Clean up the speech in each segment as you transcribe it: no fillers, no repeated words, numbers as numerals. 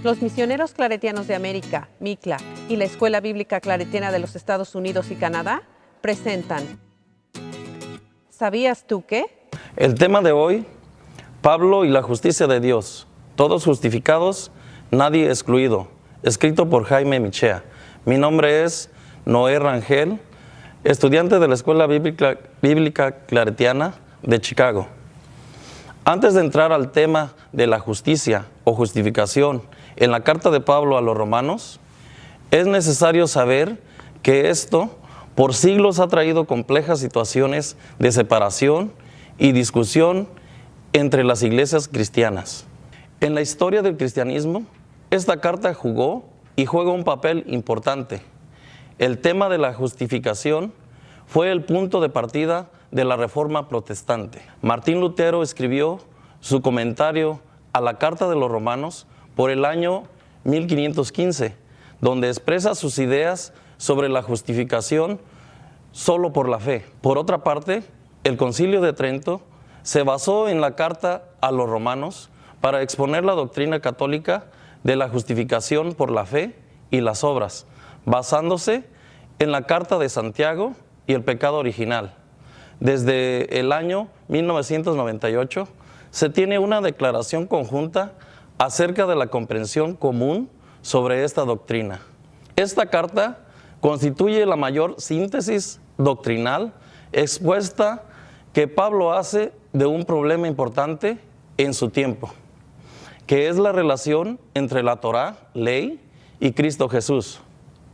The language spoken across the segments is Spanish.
Los Misioneros Claretianos de América, MICLA, y la Escuela Bíblica Claretiana de los Estados Unidos y Canadá presentan ¿Sabías tú qué? El tema de hoy, Pablo y la justicia de Dios, todos justificados, nadie excluido, escrito por Jaime Michea. Mi nombre es Noé Rangel, estudiante de la Escuela Bíblica Claretiana de Chicago. Antes de entrar al tema de la justicia o justificación en la carta de Pablo a los romanos, es necesario saber que esto por siglos ha traído complejas situaciones de separación y discusión entre las iglesias cristianas. En la historia del cristianismo, esta carta jugó y juega un papel importante. El tema de la justificación fue el punto de partida de la Reforma Protestante. Martín Lutero escribió su comentario a la Carta de los Romanos por el año 1515, donde expresa sus ideas sobre la justificación solo por la fe. Por otra parte, el Concilio de Trento se basó en la Carta a los Romanos para exponer la doctrina católica de la justificación por la fe y las obras, basándose en la Carta de Santiago y el pecado original. Desde el año 1998 se tiene una declaración conjunta acerca de la comprensión común sobre esta doctrina. Esta carta constituye la mayor síntesis doctrinal expuesta que Pablo hace de un problema importante en su tiempo, que es la relación entre la Torá, ley, y Cristo Jesús.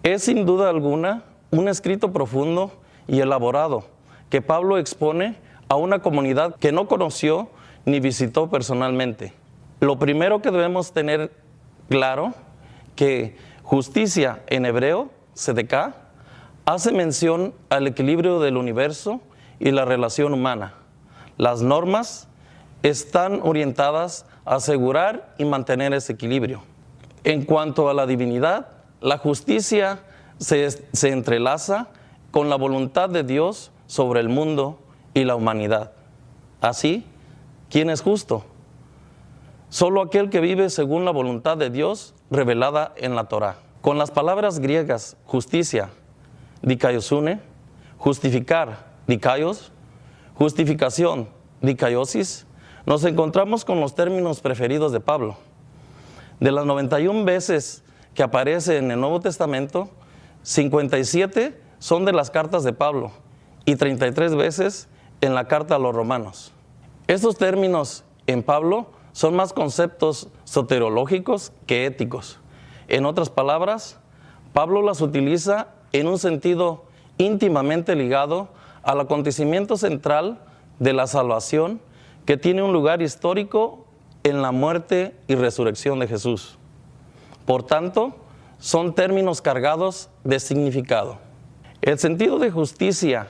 Es sin duda alguna un escrito profundo y elaborado que Pablo expone a una comunidad que no conoció ni visitó personalmente. Lo primero que debemos tener claro que justicia en hebreo, tzedekah, hace mención al equilibrio del universo y la relación humana. Las normas están orientadas a asegurar y mantener ese equilibrio. En cuanto a la divinidad, la justicia se entrelaza con la voluntad de Dios sobre el mundo y la humanidad. Así, ¿quién es justo? Solo aquel que vive según la voluntad de Dios revelada en la Torá. Con las palabras griegas justicia, dikaiosune, justificar, dikaios, justificación, dikaiosis, nos encontramos con los términos preferidos de Pablo. De las 91 veces que aparece en el Nuevo Testamento, 57 son de las cartas de Pablo y 33 veces en la carta a los romanos. Estos términos en Pablo son más conceptos soteriológicos que éticos. En otras palabras, Pablo las utiliza en un sentido íntimamente ligado al acontecimiento central de la salvación que tiene un lugar histórico en la muerte y resurrección de Jesús. Por tanto, son términos cargados de significado. El sentido de justicia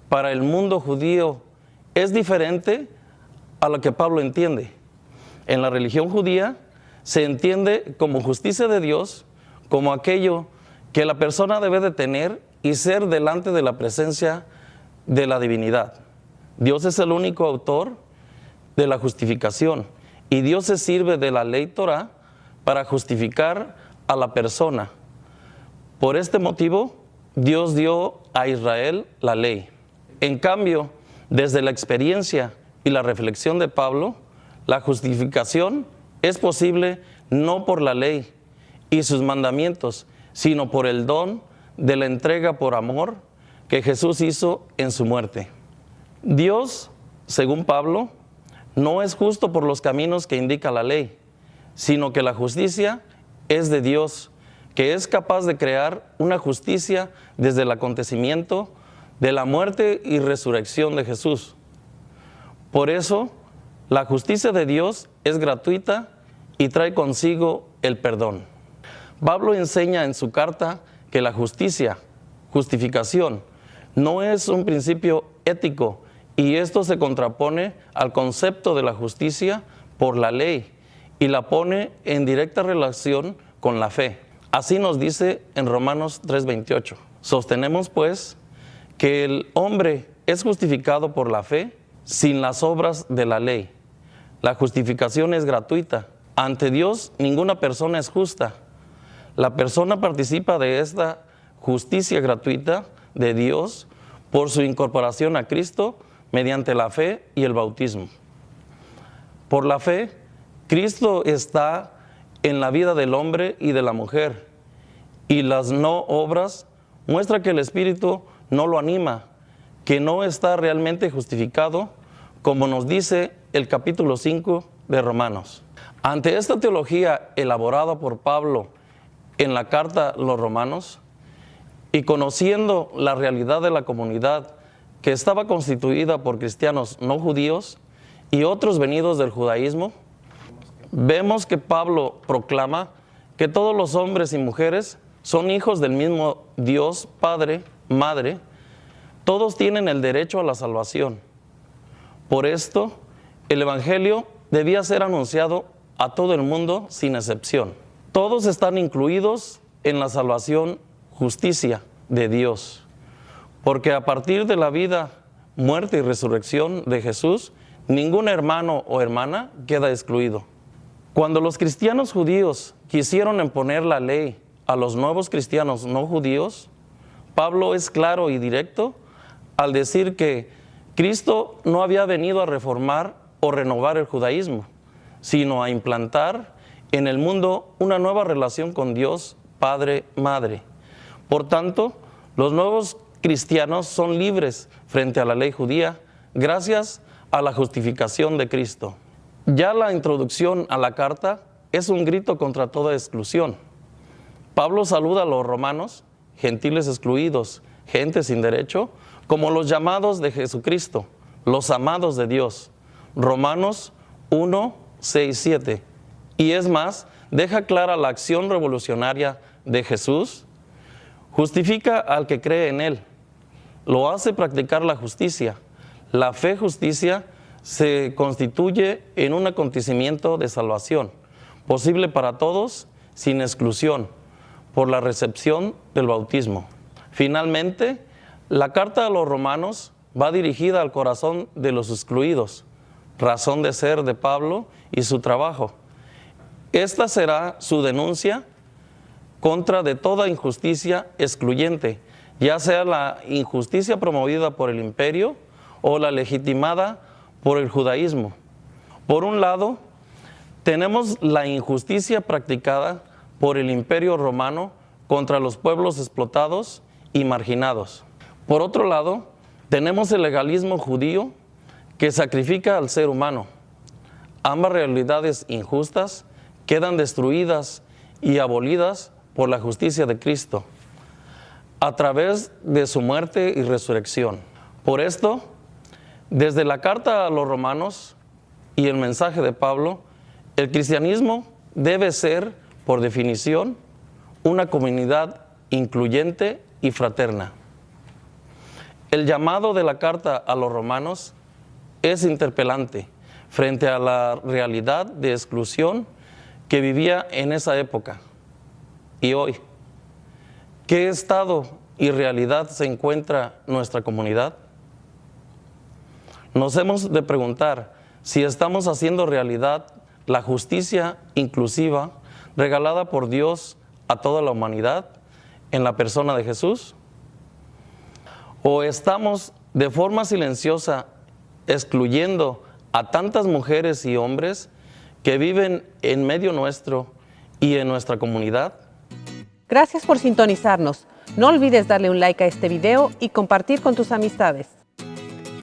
para el mundo judío es diferente a lo que Pablo entiende. En la religión judía se entiende como justicia de Dios, como aquello que la persona debe de tener y ser delante de la presencia de la divinidad. Dios es el único autor de la justificación y Dios se sirve de la ley Torá para justificar a la persona. Por este motivo, Dios dio a Israel la ley. En cambio, desde la experiencia y la reflexión de Pablo, la justificación es posible no por la ley y sus mandamientos, sino por el don de la entrega por amor que Jesús hizo en su muerte. Dios, según Pablo, no es justo por los caminos que indica la ley, sino que la justicia es de Dios, que es capaz de crear una justicia desde el acontecimiento de la muerte y resurrección de Jesús. Por eso, la justicia de Dios es gratuita y trae consigo el perdón. Pablo enseña en su carta que la justificación, no es un principio ético y esto se contrapone al concepto de la justicia por la ley y la pone en directa relación con la fe. Así nos dice en Romanos 3:28. Sostenemos pues que el hombre es justificado por la fe sin las obras de la ley. La justificación es gratuita Ante Dios, ninguna persona es justa. La persona participa de esta justicia gratuita de Dios por su incorporación a Cristo mediante la fe y el bautismo. Por la fe, Cristo está en la vida del hombre y de la mujer, y las no obras muestran que el Espíritu no lo anima, que no está realmente justificado, como nos dice el capítulo 5 de Romanos. Ante esta teología elaborada por Pablo en la carta a los Romanos, y conociendo la realidad de la comunidad que estaba constituida por cristianos no judíos y otros venidos del judaísmo, vemos que Pablo proclama que todos los hombres y mujeres son hijos del mismo Dios, Padre, Madre. Todos tienen el derecho a la salvación. Por esto, el Evangelio debía ser anunciado a todo el mundo sin excepción. Todos están incluidos en la salvación, justicia de Dios, porque a partir de la vida, muerte y resurrección de Jesús, ningún hermano o hermana queda excluido. Cuando los cristianos judíos quisieron imponer la ley a los nuevos cristianos no judíos, Pablo es claro y directo al decir que Cristo no había venido a reformar o renovar el judaísmo, sino a implantar en el mundo una nueva relación con Dios, Padre, Madre. Por tanto, los nuevos cristianos son libres frente a la ley judía gracias a la justificación de Cristo. Ya la introducción a la carta es un grito contra toda exclusión. Pablo saluda a los romanos, gentiles excluidos, gente sin derecho, como los llamados de Jesucristo, los amados de Dios. Romanos 1, 6, 7. Y es más, deja clara la acción revolucionaria de Jesús. Justifica al que cree en Él. Lo hace practicar la justicia. La fe justicia se constituye en un acontecimiento de salvación, posible para todos, sin exclusión, por la recepción del bautismo. Finalmente, la carta a los romanos va dirigida al corazón de los excluidos, razón de ser de Pablo y su trabajo. Esta será su denuncia contra de toda injusticia excluyente, ya sea la injusticia promovida por el imperio o la legitimada por el judaísmo. Por un lado, tenemos la injusticia practicada por el imperio romano contra los pueblos explotados y marginados. Por otro lado, tenemos el legalismo judío que sacrifica al ser humano. Ambas realidades injustas quedan destruidas y abolidas por la justicia de Cristo a través de su muerte y resurrección. Por esto, desde la carta a los romanos y el mensaje de Pablo, el cristianismo debe ser, por definición, una comunidad incluyente y fraterna. El llamado de la carta a los romanos es interpelante frente a la realidad de exclusión que vivía en esa época. Y hoy, ¿qué estado y realidad se encuentra nuestra comunidad? Nos hemos de preguntar si estamos haciendo realidad la justicia inclusiva regalada por Dios a toda la humanidad en la persona de Jesús, o estamos de forma silenciosa excluyendo a tantas mujeres y hombres que viven en medio nuestro y en nuestra comunidad. Gracias por sintonizarnos. No olvides darle un like a este video y compartir con tus amistades.